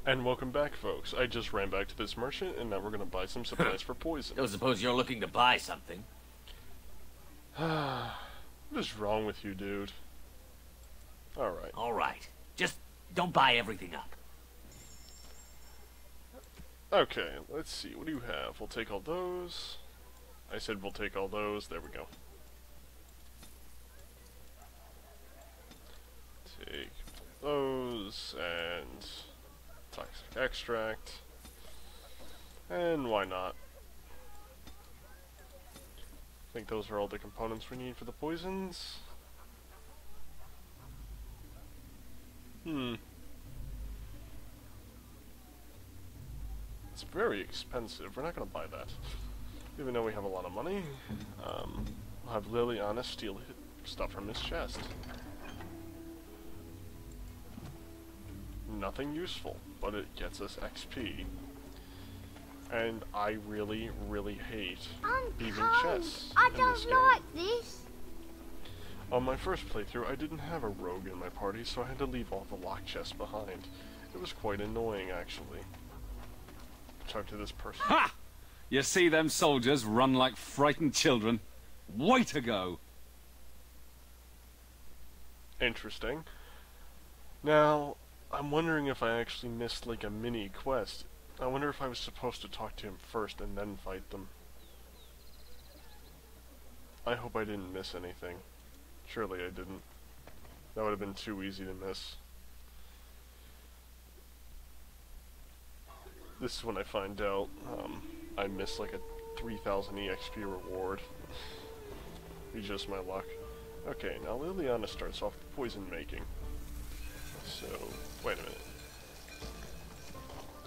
And welcome back, folks. I just ran back to this merchant, and now we're gonna buy some supplies for poison. Don't suppose you're looking to buy something? What is wrong with you, dude? Alright. Alright. Just don't buy everything up. Okay, let's see. What do you have? We'll take all those. I said we'll take all those. There we go. Take those, and toxic extract. And why not? I think those are all the components we need for the poisons. It's very expensive. We're not gonna buy that. Even though we have a lot of money. We'll have Liliana steal stuff from his chest. Nothing useful, but it gets us XP. And I really, really hate leaving chests. I in don't this game. like this. On my first playthrough, I didn't have a rogue in my party, so I had to leave all the lock chests behind. It was quite annoying, actually. Talk to this person. Ha! You see them soldiers run like frightened children? Way to go! Interesting. Now, I'm wondering if I actually missed like a mini quest. I wonder if I was supposed to talk to him first and then fight them. I hope I didn't miss anything. Surely I didn't. That would have been too easy to miss. This is when I find out I missed like a 3,000 EXP reward. Be just my luck. Okay, now Liliana starts off the poison making. So, wait a minute.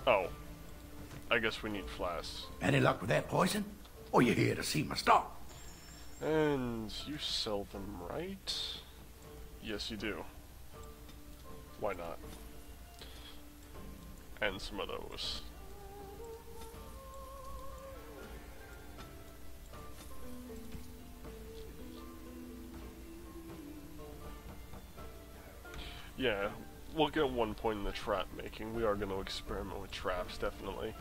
Oh. I guess we need flasks. Any luck with that poison? Or you here to see my stock? And you sell them, right? Yes, you do. Why not? And some of those. Yeah, we'll get one point in the trap making. We are going to experiment with traps, definitely.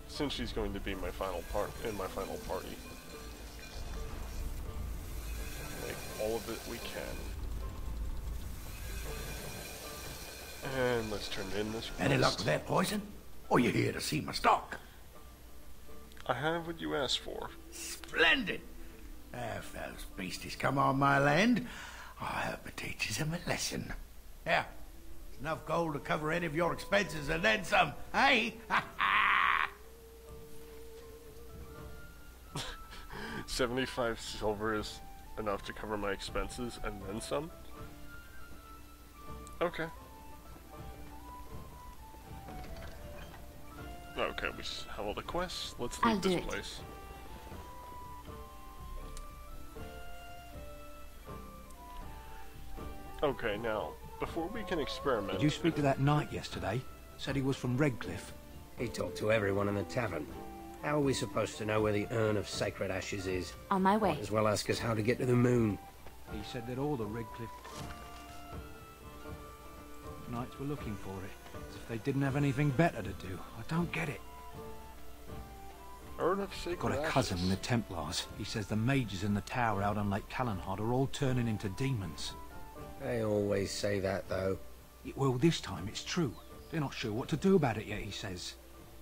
Since she's going to be my final part in my final party. Make all of it we can. And let's turn in this quest. Any luck with that poison? Or you here to see my stock? I have what you asked for. Splendid! If those beasties come on my land, I hope it teaches them a lesson. Yeah, it's enough gold to cover any of your expenses and then some, hey? 75 silver is enough to cover my expenses and then some? Okay. Okay, we have all the quests. Let's leave this place. Okay, now, before we can experiment... Did you speak to that knight yesterday? Said he was from Redcliffe. He talked to everyone in the tavern. How are we supposed to know where the urn of sacred ashes is? On my way. Might as well ask us how to get to the moon. He said that all the Redcliffe knights were looking for it, as if they didn't have anything better to do. I don't get it. Urn of sacred Got a ashes. cousin in the Templars. He says the mages in the tower out on Lake Callanhard are all turning into demons. They always say that, though. Well, this time it's true. They're not sure what to do about it yet, he says.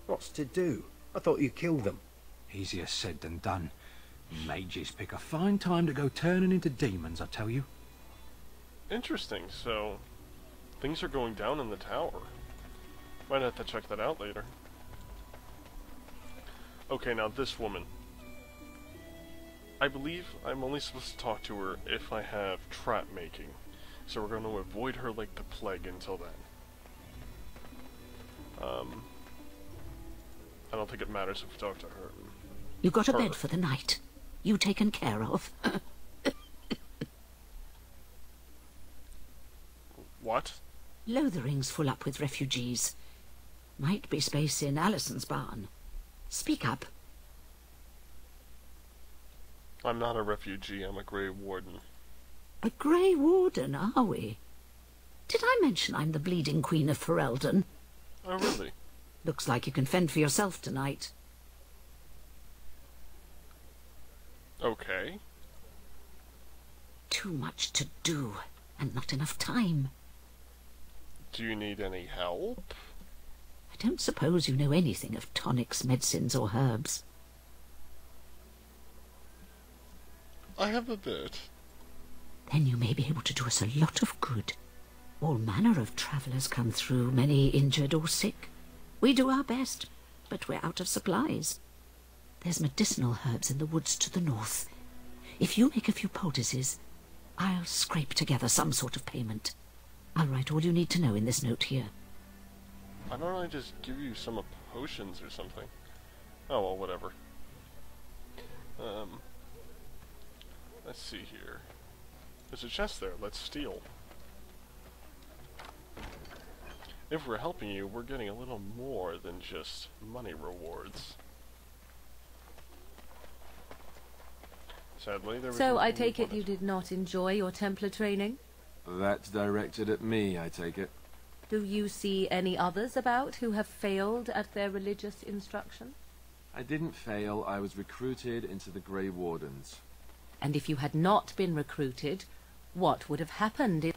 What's to do? I thought you killed them. Easier said than done. Mages pick a fine time to go turning into demons, I tell you. Interesting, so things are going down in the tower. Might have to check that out later. Okay, now this woman. I believe I'm only supposed to talk to her if I have trap making. So we're going to avoid her like the plague until then. I don't think it matters if we talk to her. You got a bed for the night. You taken care of. What? Lothering's full up with refugees. Might be space in Alison's barn. Speak up. I'm not a refugee, I'm a Grey Warden. A Grey Warden, are we? Did I mention I'm the bleeding queen of Ferelden? Oh, really? Looks like you can fend for yourself tonight. Okay. Too much to do, and not enough time. Do you need any help? I don't suppose you know anything of tonics, medicines, or herbs. I have a bit. Then you may be able to do us a lot of good. All manner of travellers come through, many injured or sick. We do our best, but we're out of supplies. There's medicinal herbs in the woods to the north. If you make a few poultices, I'll scrape together some sort of payment. I'll write all you need to know in this note here. Why don't I just give you some potions or something? Oh, well, whatever. Let's see here. There's a chest there. Let's steal. If we're helping you, we're getting a little more than just money rewards. Sadly, there was So I nothing take we it you wanted. did not enjoy your Templar training? That's directed at me, I take it. Do you see any others about who have failed at their religious instruction? I didn't fail, I was recruited into the Grey Wardens. And if you had not been recruited, what would have happened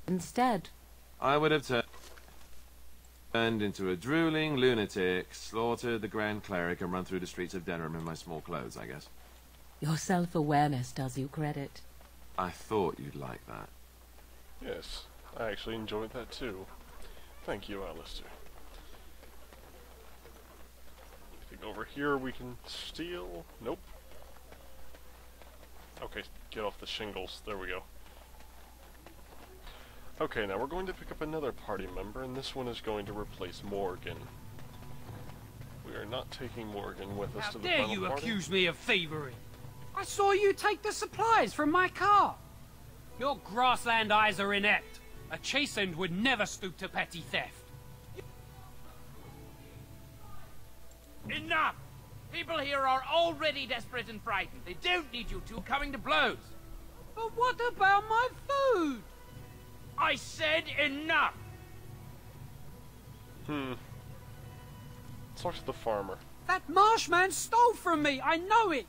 instead? I would have turned into a drooling lunatic, slaughtered the Grand Cleric, and run through the streets of Denerim in my small clothes, I guess. Your self-awareness does you credit. I thought you'd like that. Yes, I actually enjoyed that too. Thank you, Alistair. Anything over here we can steal? Nope. Okay, get off the shingles. There we go. Okay, now we're going to pick up another party member, and this one is going to replace Morgan. We are not taking Morgan with us How to the dare final you party. accuse me of thievery? I saw you take the supplies from my car. Your grassland eyes are inept. A chastened would never stoop to petty theft. Enough! People here are already desperate and frightened. They don't need you two coming to blows. But what about my food? I said enough! Let's talk to the farmer. That marshman stole from me. I know it.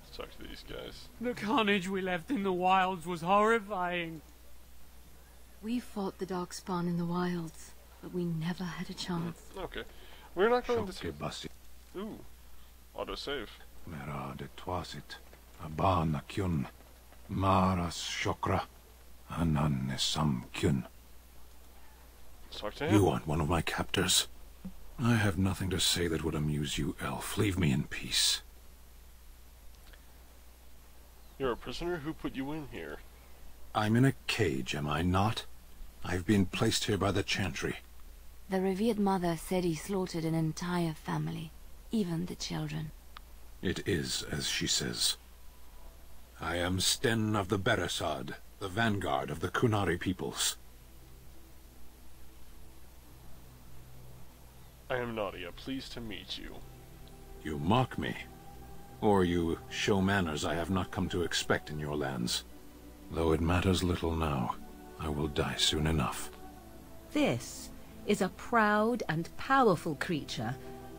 Let's talk to these guys. The carnage we left in the wilds was horrifying. We fought the Darkspawn in the wilds, but we never had a chance. Okay. We're not going to take... Basti. Ooh. Autosave. Mera de twasit. Abana kyun. Maras shokra. Anan nesam kyun. Let's talk to him. You aren't one of my captors. I have nothing to say that would amuse you, elf. Leave me in peace. You're a prisoner? Who put you in here? I'm in a cage, am I not? I've been placed here by the Chantry. The revered mother said he slaughtered an entire family, even the children. It is as she says. I am Sten of the Beresad, the vanguard of the Kunari peoples. I am Nadia. Pleased to meet you. You mock me. Or you show manners I have not come to expect in your lands. Though it matters little now, I will die soon enough. This is a proud and powerful creature,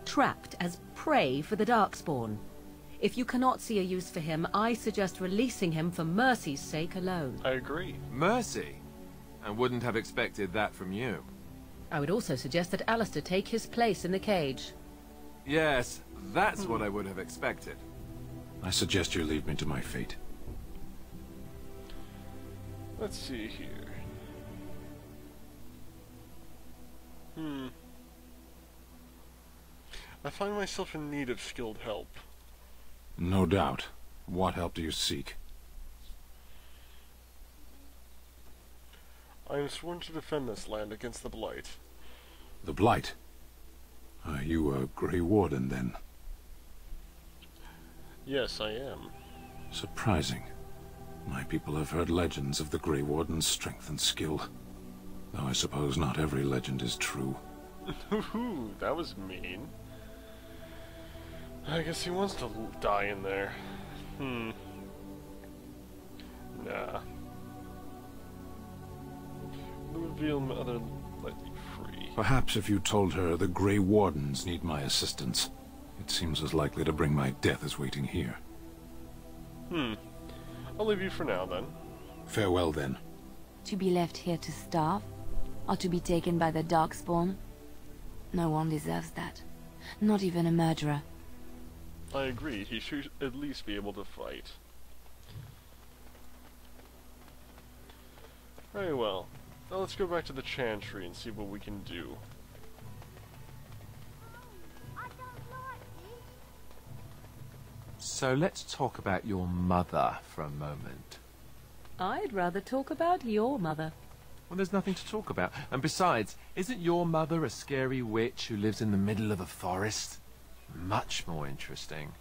trapped as prey for the Darkspawn. If you cannot see a use for him, I suggest releasing him for mercy's sake alone. I agree. Mercy? I wouldn't have expected that from you. I would also suggest that Alistair take his place in the cage. Yes, that's what I would have expected. I suggest you leave me to my fate. Let's see here. I find myself in need of skilled help. No doubt. What help do you seek? I am sworn to defend this land against the Blight. The Blight? Are you a Grey Warden, then? Yes, I am. Surprising. My people have heard legends of the Grey Warden's strength and skill. Though I suppose not every legend is true. Ooh, that was mean. I guess he wants to die in there. Nah. reveal Mother Lightly free. Perhaps if you told her the Grey Wardens need my assistance, it seems as likely to bring my death as waiting here. I'll leave you for now, then. Farewell, then. To be left here to starve? Or to be taken by the Darkspawn? No one deserves that. Not even a murderer. I agree. He should at least be able to fight. Very well. Now let's go back to the Chantry and see what we can do. So let's talk about your mother for a moment. I'd rather talk about your mother. Well, there's nothing to talk about. And besides, isn't your mother a scary witch who lives in the middle of a forest? Much more interesting.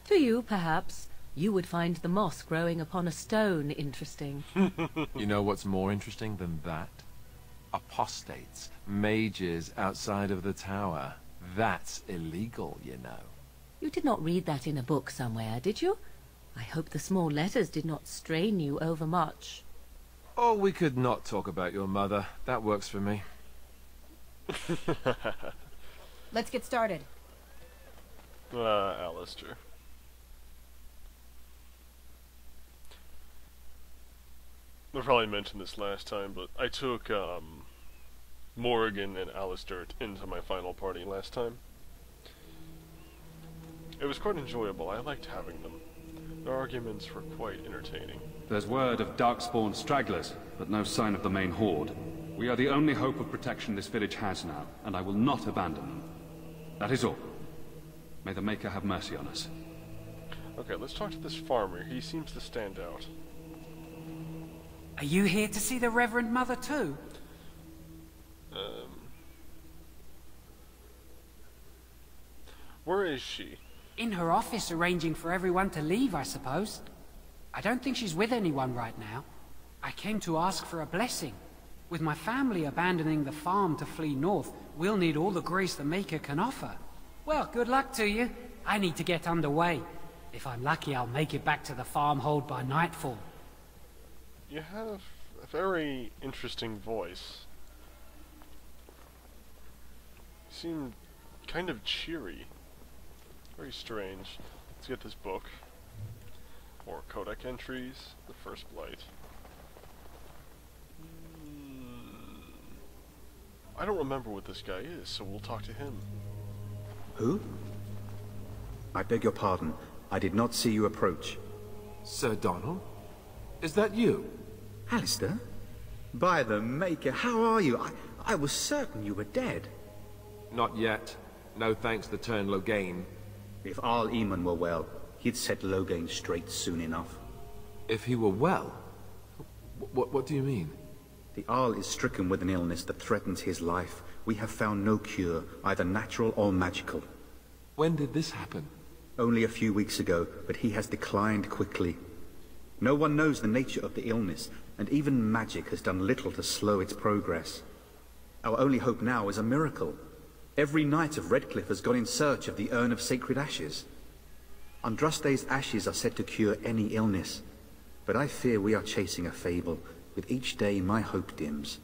To you, perhaps. You would find the moss growing upon a stone interesting. You know what's more interesting than that? Apostates, mages outside of the tower. That's illegal, you know. You did not read that in a book somewhere, did you? I hope the small letters did not strain you overmuch. Oh, we could not talk about your mother. That works for me. Let's get started. Alistair. I probably mentioned this last time, but I took, Morrigan and Alistair into my final party last time. It was quite enjoyable. I liked having them. Their arguments were quite entertaining. There's word of Darkspawn stragglers, but no sign of the main horde. We are the only hope of protection this village has now, and I will not abandon them. That is all. May the Maker have mercy on us. Okay, let's talk to this farmer. He seems to stand out. Are you here to see the Reverend Mother too? Where is she? In her office arranging for everyone to leave, I suppose. I don't think she's with anyone right now. I came to ask for a blessing. With my family abandoning the farm to flee north, we'll need all the grace the Maker can offer. Well, good luck to you. I need to get underway. If I'm lucky, I'll make it back to the farmhold by nightfall. You have a very interesting voice. You seem kind of cheery. Very strange. Let's get this book. More Codex entries. The First Blight. I don't remember what this guy is, so we'll talk to him. Who? I beg your pardon. I did not see you approach. Sir Donald? Is that you? Alistair? By the Maker, how are you? I was certain you were dead. Not yet. No thanks to Teyrn Loghain. If Arl Eamon were well, he'd set Loghain straight soon enough. If he were well? What do you mean? The Arl is stricken with an illness that threatens his life. We have found no cure, either natural or magical. When did this happen? Only a few weeks ago, but he has declined quickly. No one knows the nature of the illness, and even magic has done little to slow its progress. Our only hope now is a miracle. Every knight of Redcliffe has gone in search of the Urn of Sacred Ashes. Andraste's ashes are said to cure any illness, but I fear we are chasing a fable. With each day, my hope dims.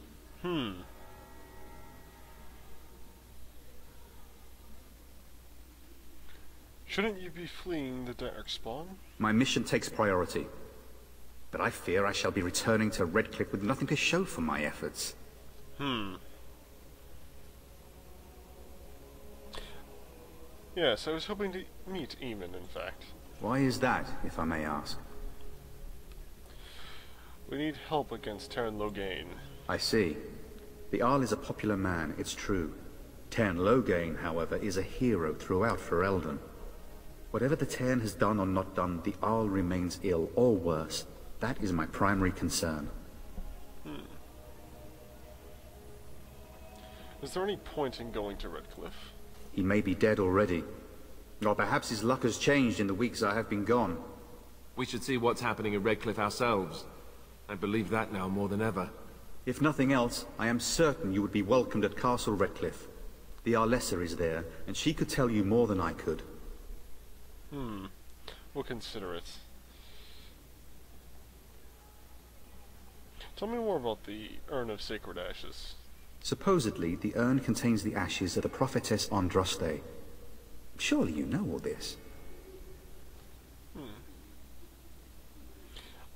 Shouldn't you be fleeing the Darkspawn? My mission takes priority, but I fear I shall be returning to Redcliffe with nothing to show for my efforts. Yes, I was hoping to meet Eamon, in fact. Why is that, if I may ask? We need help against Teyrn Loghain. I see. The Arl is a popular man, it's true. Teyrn Loghain, however, is a hero throughout Ferelden. Whatever the Teyrn has done or not done, the Arl remains ill, or worse. That is my primary concern. Is there any point in going to Redcliffe? He may be dead already. Or perhaps his luck has changed in the weeks I have been gone. We should see what's happening in Redcliffe ourselves. I believe that now more than ever. If nothing else, I am certain you would be welcomed at Castle Redcliffe. The Arlessa is there, and she could tell you more than I could. We'll consider it. Tell me more about the Urn of Sacred Ashes. Supposedly, the urn contains the ashes of the prophetess Andraste. Surely you know all this.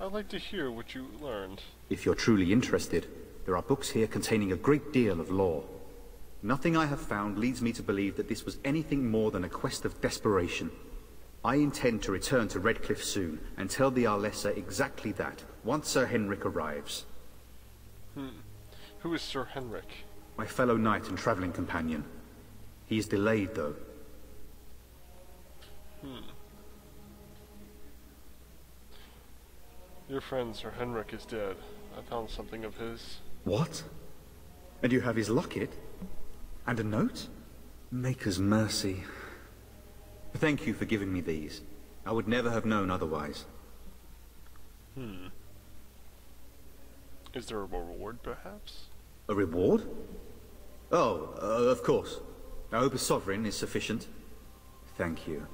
I'd like to hear what you learned. If you're truly interested, there are books here containing a great deal of lore. Nothing I have found leads me to believe that this was anything more than a quest of desperation. I intend to return to Redcliffe soon, and tell the Arlessa exactly that, once Sir Henrik arrives. Who is Sir Henrik? My fellow knight and travelling companion. He is delayed, though. Your friend Sir Henrik is dead. I found something of his. What? And you have his locket? And a note? Maker's mercy. Thank you for giving me these. I would never have known otherwise. Is there a reward, perhaps? A reward? Oh, of course. I hope a sovereign is sufficient. Thank you.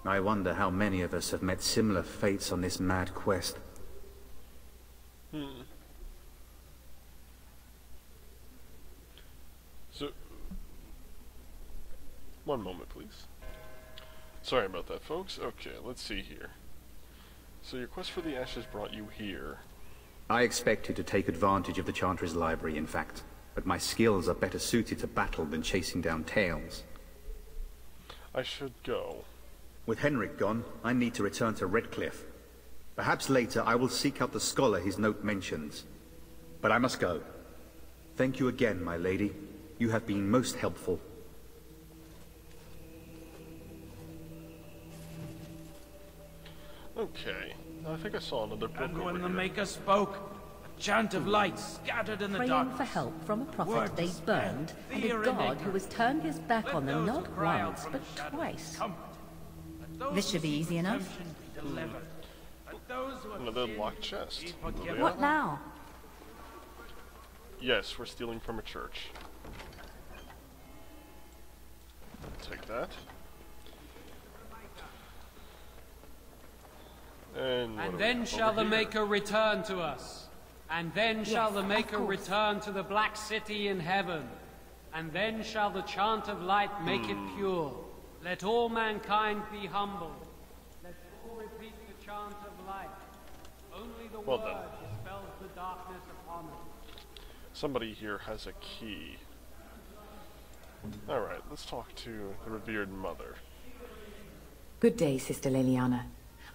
I wonder how many of us have met similar fates on this mad quest. So, one moment, please. Sorry about that, folks. Okay, let's see here. So your quest for the ashes brought you here. I expected to take advantage of the Chantry's library, in fact, but my skills are better suited to battle than chasing down tales. I should go. With Henrik gone, I need to return to Redcliffe. Perhaps later I will seek out the scholar his note mentions. But I must go. Thank you again, my lady. You have been most helpful. Okay, I think I saw another book And over when the here. Maker spoke, a chant of light scattered in the Praying darkness. for help from a prophet Word they spread, burned, and fear a in god anger. who has turned his back Let on them those not who cry out once, from but the shadows twice. comfort. Let those This should be who easy seek enough. redemption be delivered. Let those who have Another sinned locked chest. be Will they forgiven. have What now? Yes, we're stealing from a church. Take that. And what do we then have shall over the here? Maker return to us. And then shall the of Maker course. return to the Black City in heaven. And then shall the chant of light make it pure. Let all mankind be humble. Let all repeat the chant of light. Only the Well word done. dispels the darkness upon us. Somebody here has a key. Alright, let's talk to the revered mother. Good day, Sister Leliana.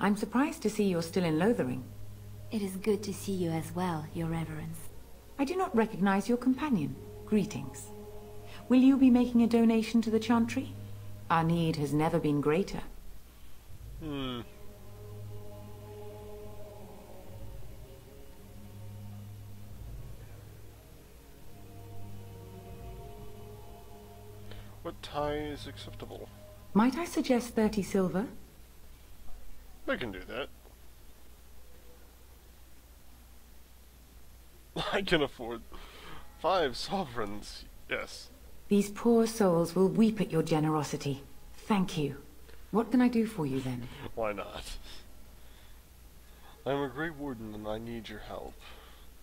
I'm surprised to see you're still in Lothering. It is good to see you as well, Your Reverence. I do not recognize your companion. Greetings. Will you be making a donation to the Chantry? Our need has never been greater. What tie is acceptable? Might I suggest 30 silver? I can do that. I can afford 5 sovereigns. Yes. These poor souls will weep at your generosity. Thank you. What can I do for you then? Why not? I'm a Grey Warden and I need your help.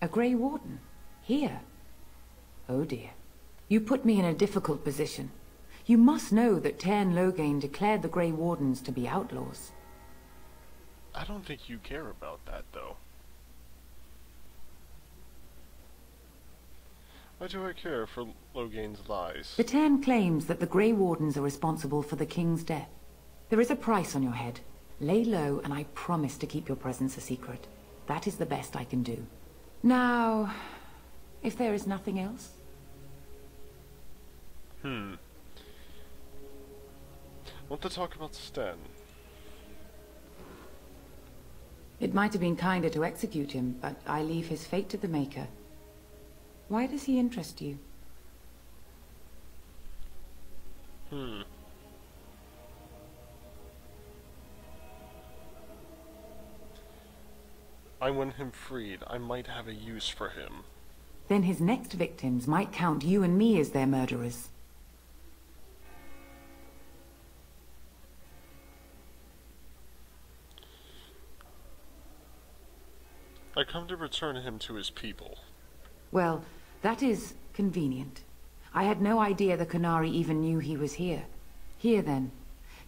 A Grey Warden? Here? Oh dear. You put me in a difficult position. You must know that Tairn Loghain declared the Grey Wardens to be outlaws. I don't think you care about that, though. Why do I care for Loghain's lies? The Tairn claims that the Grey Wardens are responsible for the King's death. There is a price on your head. Lay low, and I promise to keep your presence a secret. That is the best I can do. Now, if there is nothing else... Want to talk about Sten? It might have been kinder to execute him, but I leave his fate to the Maker. Why does he interest you? I want him freed. I might have a use for him. Then his next victims might count you and me as their murderers. I come to return him to his people. Well, that is convenient. I had no idea the Qunari even knew he was here. Here then,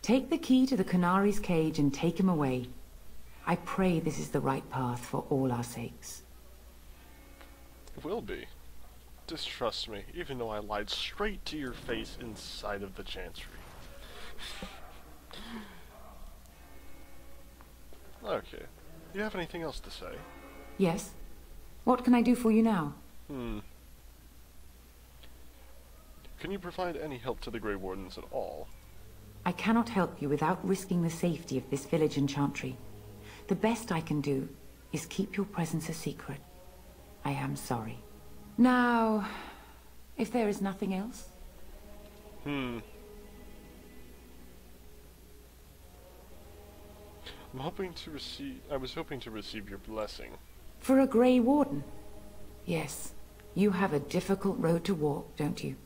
take the key to the Qunari's cage and take him away. I pray this is the right path for all our sakes. It will be. Distrust me, even though I lied straight to your face inside of the Chancery. Okay. Do you have anything else to say? Yes? What can I do for you now? Can you provide any help to the Grey Wardens at all? I cannot help you without risking the safety of this village and Chantry. The best I can do is keep your presence a secret. I am sorry. Now, if there is nothing else? I'm hoping to receive... I was hoping to receive your blessing. For a Grey Warden? Yes. You have a difficult road to walk, don't you?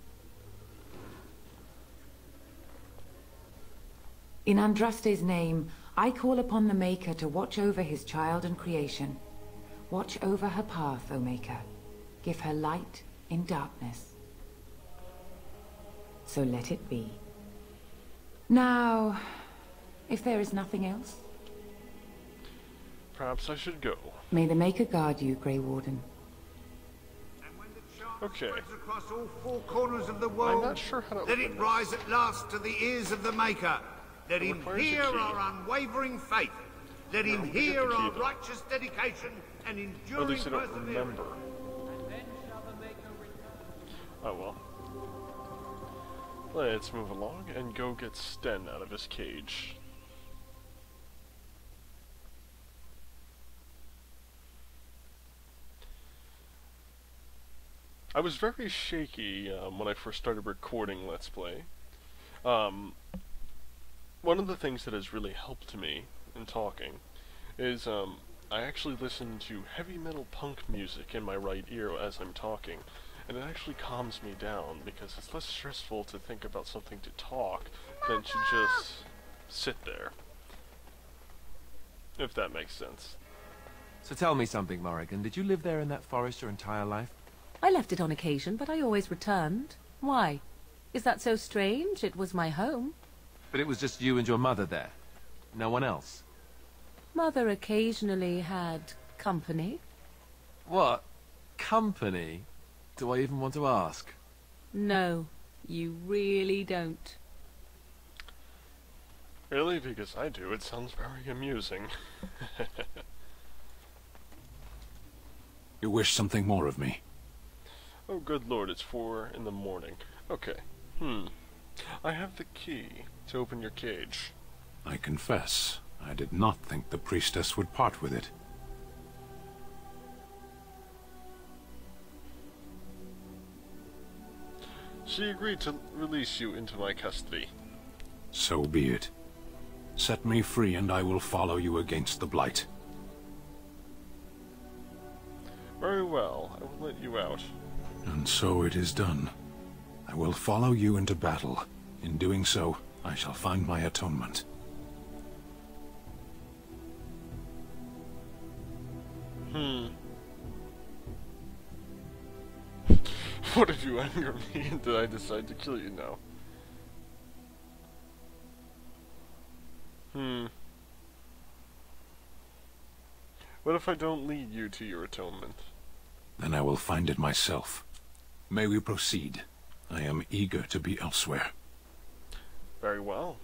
In Andraste's name, I call upon the Maker to watch over his child and creation. Watch over her path, O Maker. Give her light in darkness. So let it be. Now, if there is nothing else? Perhaps I should go. May the Maker guard you, Grey Warden. Okay. Across all four corners of the world, I'm not sure how to let it rise at last to the ears of the Maker. Let him hear our unwavering faith. Let him hear our righteous dedication and enduring or at least I don't perseverance. remember. Oh well. Let's move along and go get Sten out of his cage. I was very shaky when I first started recording Let's Play. One of the things that has really helped me in talking is I actually listen to heavy metal punk music in my right ear as I'm talking, and it actually calms me down because it's less stressful to think about something to talk than to just sit there. If that makes sense. So tell me something, Morrigan. Did you live there in that forest your entire life? I left it on occasion, but I always returned. Why? Is that so strange? It was my home. But it was just you and your mother there? No one else? Mother occasionally had company. What? Company? Do I even want to ask? No, you really don't. Really? Because I do. It sounds very amusing. You wish something more of me? Oh, good lord, it's 4 in the morning. Okay. I have the key to open your cage. I confess, I did not think the priestess would part with it. She agreed to release you into my custody. So be it. Set me free and I will follow you against the Blight. Very well, I will let you out. And so it is done. I will follow you into battle. In doing so, I shall find my atonement. What if you anger me and did I decide to kill you now? What if I don't lead you to your atonement? Then I will find it myself. May we proceed? I am eager to be elsewhere. Very well.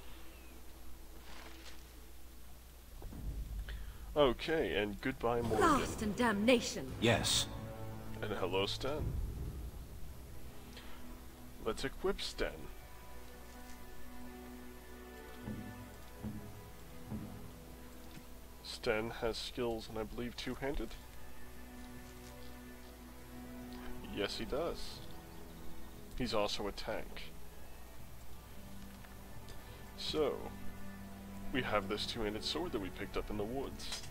Okay, and goodbye, Morgan. Blast and damnation! Yes. And hello, Sten. Let's equip Sten. Sten has skills, and I believe two-handed? Yes, he does. He's also a tank. So, we have this two-handed sword that we picked up in the woods.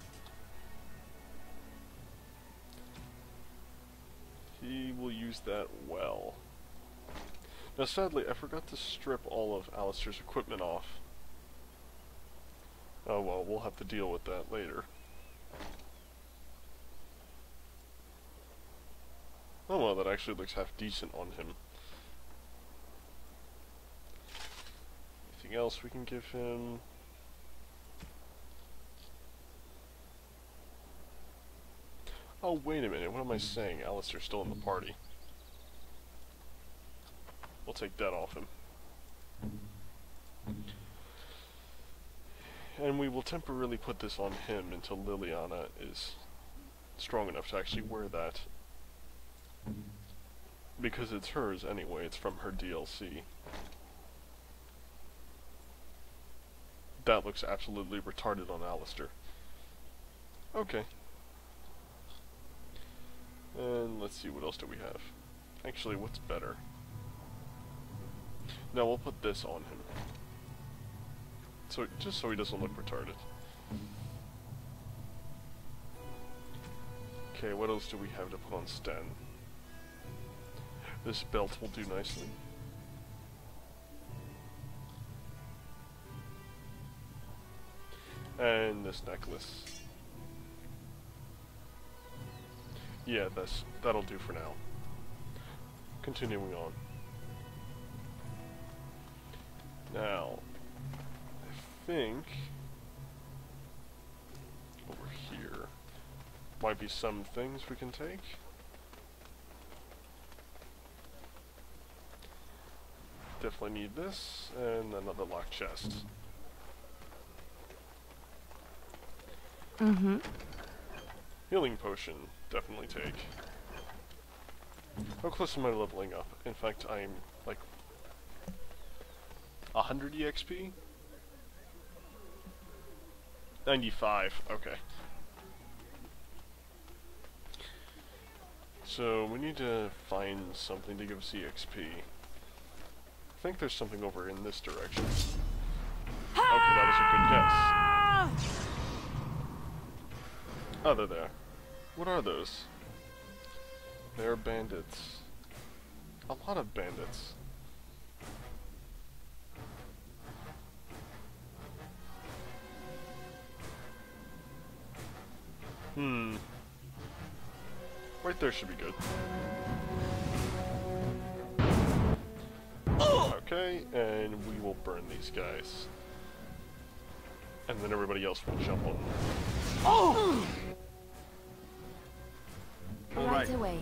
He will use that well. Now sadly, I forgot to strip all of Alistair's equipment off. Oh well, we'll have to deal with that later. Oh well, that actually looks half decent on him. Anything else we can give him? Oh, wait a minute, what am I saying? Alistair's still in the party. We'll take that off him. And we will temporarily put this on him until Liliana is strong enough to actually wear that. Because it's hers anyway, it's from her DLC. That looks absolutely retarded on Alistair. Okay. And let's see, what else do we have? Actually, what's better? No, we'll put this on him. So, just so he doesn't look retarded. Okay, what else do we have to put on Sten? This belt will do nicely. And this necklace. Yeah, that'll do for now. Continuing on. Now, I think over here might be some things we can take. Definitely need this, and another locked chest. Mm-hmm. Healing potion, definitely take. How close am I to leveling up? In fact, I'm like 100 EXP? 95, okay. So we need to find something to give us EXP. I think there's something over in this direction. Okay, that was a good guess. Oh, they're there. What are those? They're bandits. A lot of bandits. Right there should be good. Okay, and we will burn these guys. And then everybody else will jump on them. Oh! Right away.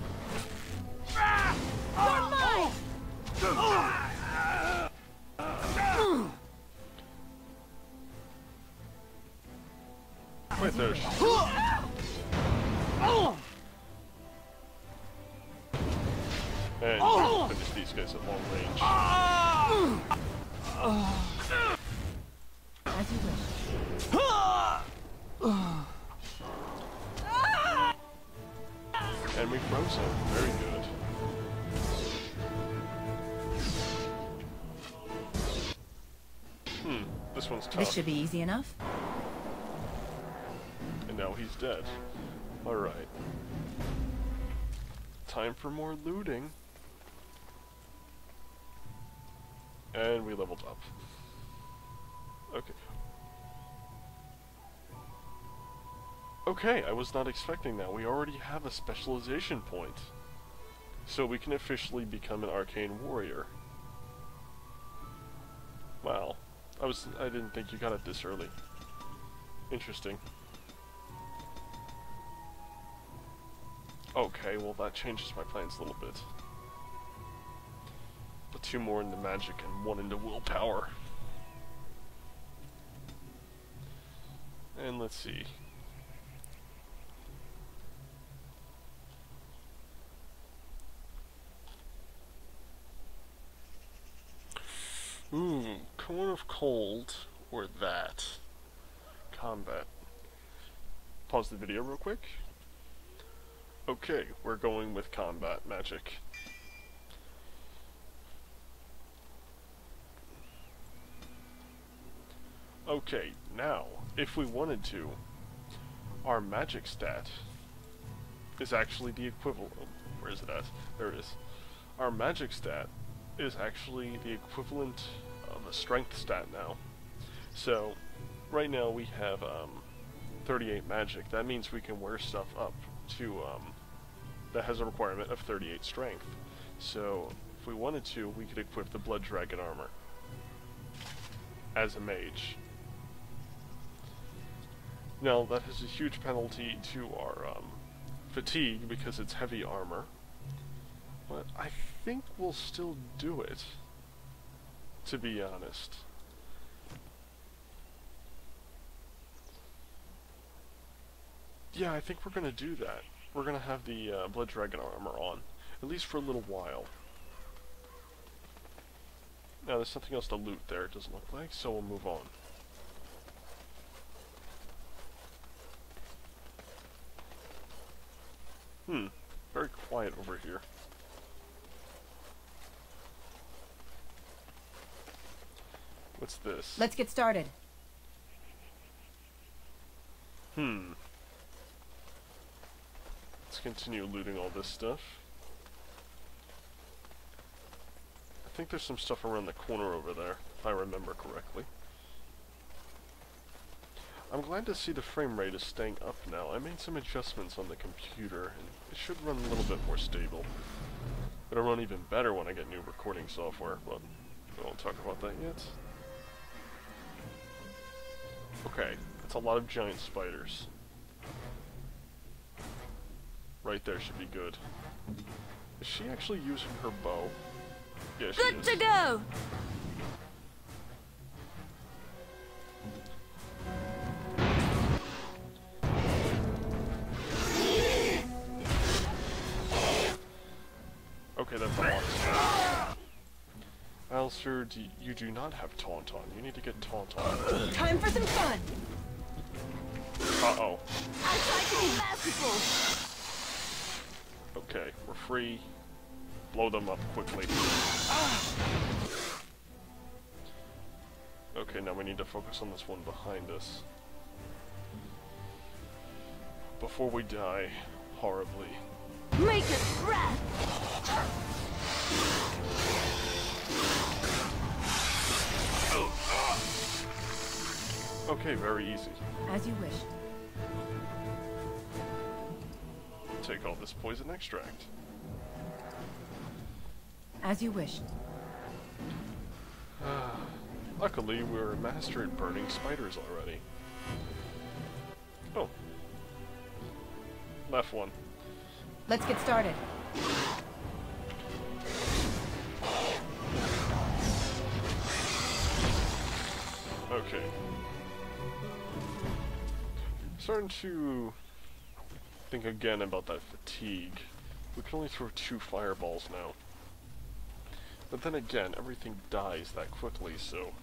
Right there. And we'll finish these guys at long range. As you wish. And we froze him. Very good. This one's tough. This should be easy enough. And now he's dead. Alright. Time for more looting. And we leveled up. Okay. Okay, I was not expecting that. We already have a specialization point. So we can officially become an arcane warrior. Wow. I didn't think you got it this early. Interesting. Okay, well that changes my plans a little bit. Put 2 more into magic and 1 into willpower. And let's see. Cone of Cold, or that. Combat. Pause the video real quick. Okay, we're going with combat magic. Okay, now, if we wanted to, our magic stat is actually the equivalent. Where is it at? There it is. Our magic stat is actually the equivalent of a strength stat now. So, right now we have 38 magic. That means we can wear stuff up to that has a requirement of 38 strength. So, if we wanted to, we could equip the Blood Dragon armor as a mage. Now, that has a huge penalty to our fatigue because it's heavy armor, but I think we'll still do it, to be honest. Yeah, I think we're gonna do that. We're gonna have the Blood Dragon armor on, at least for a little while. Now, there's something else to loot there, it doesn't look like, so we'll move on. Very quiet over here. What's this? Let's get started. Let's continue looting all this stuff. I think there's some stuff around the corner over there, if I remember correctly. I'm glad to see the frame rate is staying up now. I made some adjustments on the computer, and it should run a little bit more stable. It'll run even better when I get new recording software, but we won't talk about that yet. Okay, that's a lot of giant spiders. Right there should be good. Is she actually using her bow? Yeah, she is. Good to go! Okay, that's a lot of stuff. Alistair, you do not have taunt on. You need to get taunt on. Time for some fun! Uh-oh. I tried to be merciful! Okay, we're free. Blow them up quickly. Okay, now we need to focus on this one behind us. Before we die horribly. Make it breath! Okay, very easy. As you wish. Take all this poison extract. As you wish. Luckily, we're a master at burning spiders already. Oh. Left one. Let's get started. Okay. Starting to think again about that fatigue. We can only throw 2 fireballs now. But then again, everything dies that quickly, so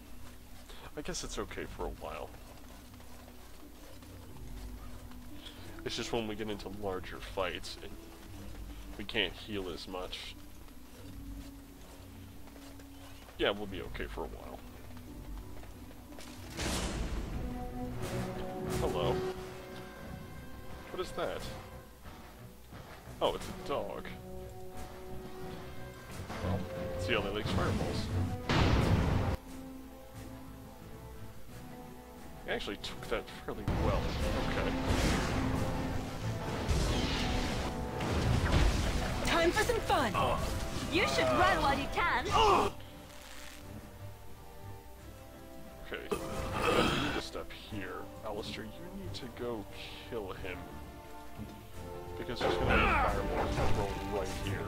I guess it's okay for a while. It's just when we get into larger fights, and we can't heal as much. Yeah, we'll be okay for a while. Hello. What is that? Oh, it's a dog. Well, see how they like fireballs. I actually took that fairly well. Okay. Time for some fun! You should run while you can! Okay. You need to step here. Alistair, you need to go kill him. Because there's gonna be fireballs thrown right here.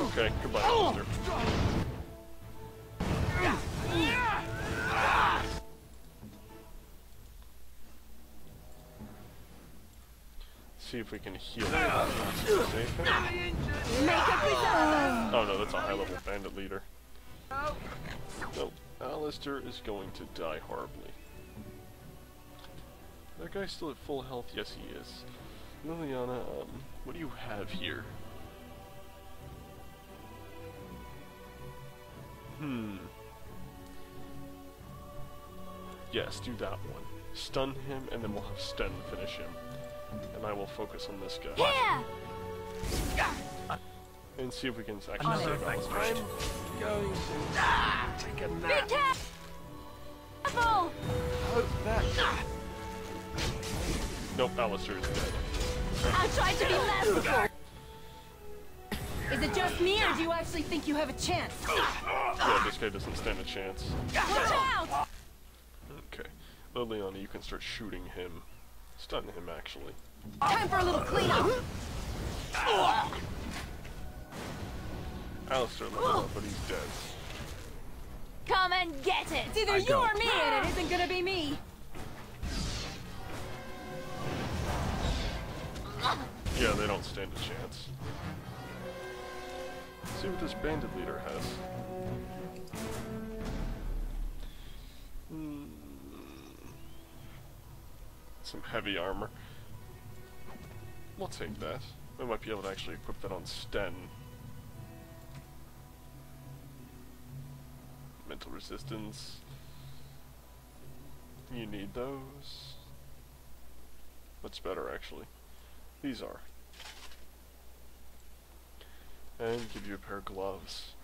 Okay, goodbye, Alistair. See if we can heal him. Oh no, that's a high-level bandit leader. No, Alistair is going to die horribly. That guy's still at full health? Yes, he is. Liliana, what do you have here? Yes, do that one. Stun him, and then we'll have Sten finish him. And I will focus on this guy. Yeah! And see if we can actually save Alistair. I'm going to take a Be nap. careful! Nope, Alistair is dead. I'll try to be merciful! with me, or do you actually think you have a chance? Yeah, this guy doesn't stand a chance. Watch out! Okay. Liliana, you can start shooting him. Stun him, actually. Time for a little cleanup! Alistair leveled up, but he's dead. Come and get it! It's either you or me, and it isn't gonna be me! Yeah, they don't stand a chance. Let's see what this bandit leader has. Some heavy armor. We'll take that. We might be able to actually equip that on Sten. Mental resistance. You need those. What's better, actually? These are. And give you a pair of gloves.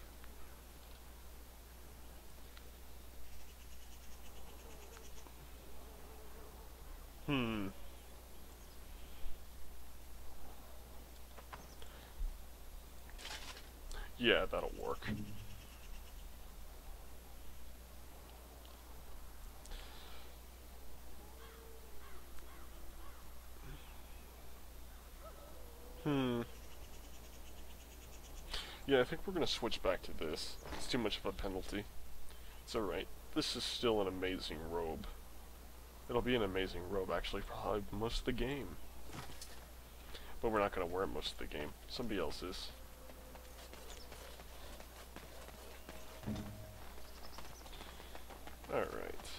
Yeah, that'll work. Yeah, I think we're gonna switch back to this. It's too much of a penalty. It's alright. This is still an amazing robe. It'll be an amazing robe, actually, for probably most of the game. But we're not gonna wear it most of the game. Somebody else is. Alright.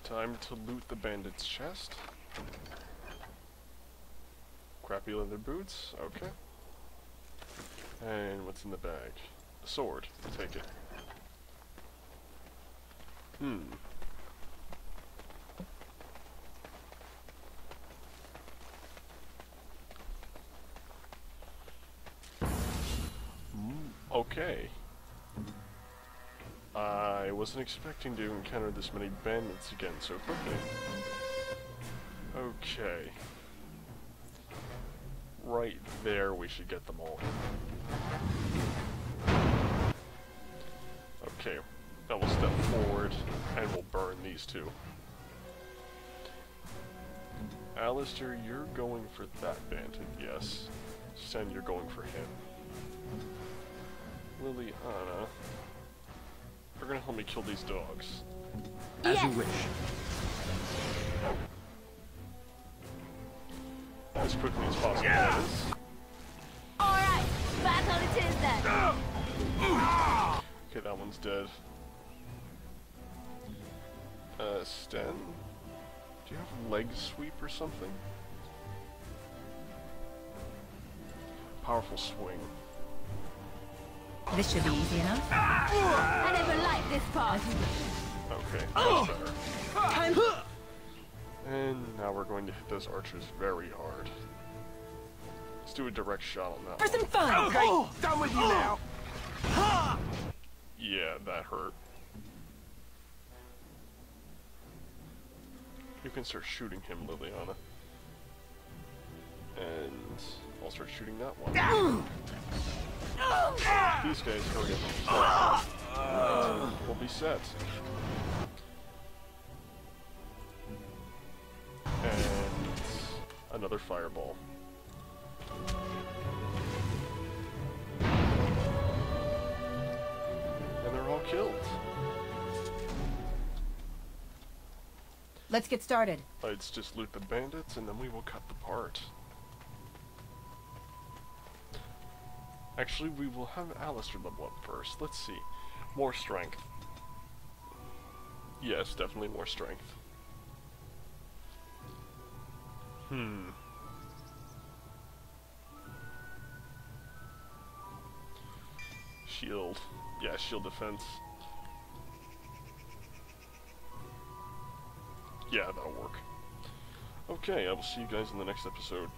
Time to loot the bandit's chest. Crappy leather boots, okay. And what's in the bag? A sword, take it. Okay. I wasn't expecting to encounter this many bandits again so quickly. Okay. Right there, we should get them all. Okay, now we'll step forward, and we'll burn these two. Alistair, you're going for that bandit, yes. Sten, you're going for him. Liliana, you're gonna help me kill these dogs. As you wish. As quickly as possible, that is. Alright, battle it is then! Okay, that one's dead. Sten? Do you have leg sweep or something? Powerful swing. This should be easy enough. I never liked this part! Okay, that's better. Time. And now we're going to hit those archers very hard. Let's do a direct shot on that For some fun! Okay, done with you now. Yeah, that hurt. You can start shooting him, Liliana. And I'll start shooting that one. These guys hurry up. We'll be set. And another fireball. And they're all killed. Let's get started. Let's just loot the bandits and then we will cut the part. Actually, we will have Alistair level up first. Let's see. More strength. Yes, definitely more strength. Shield. Yeah, shield defense. Yeah, that'll work. Okay, I will see you guys in the next episode.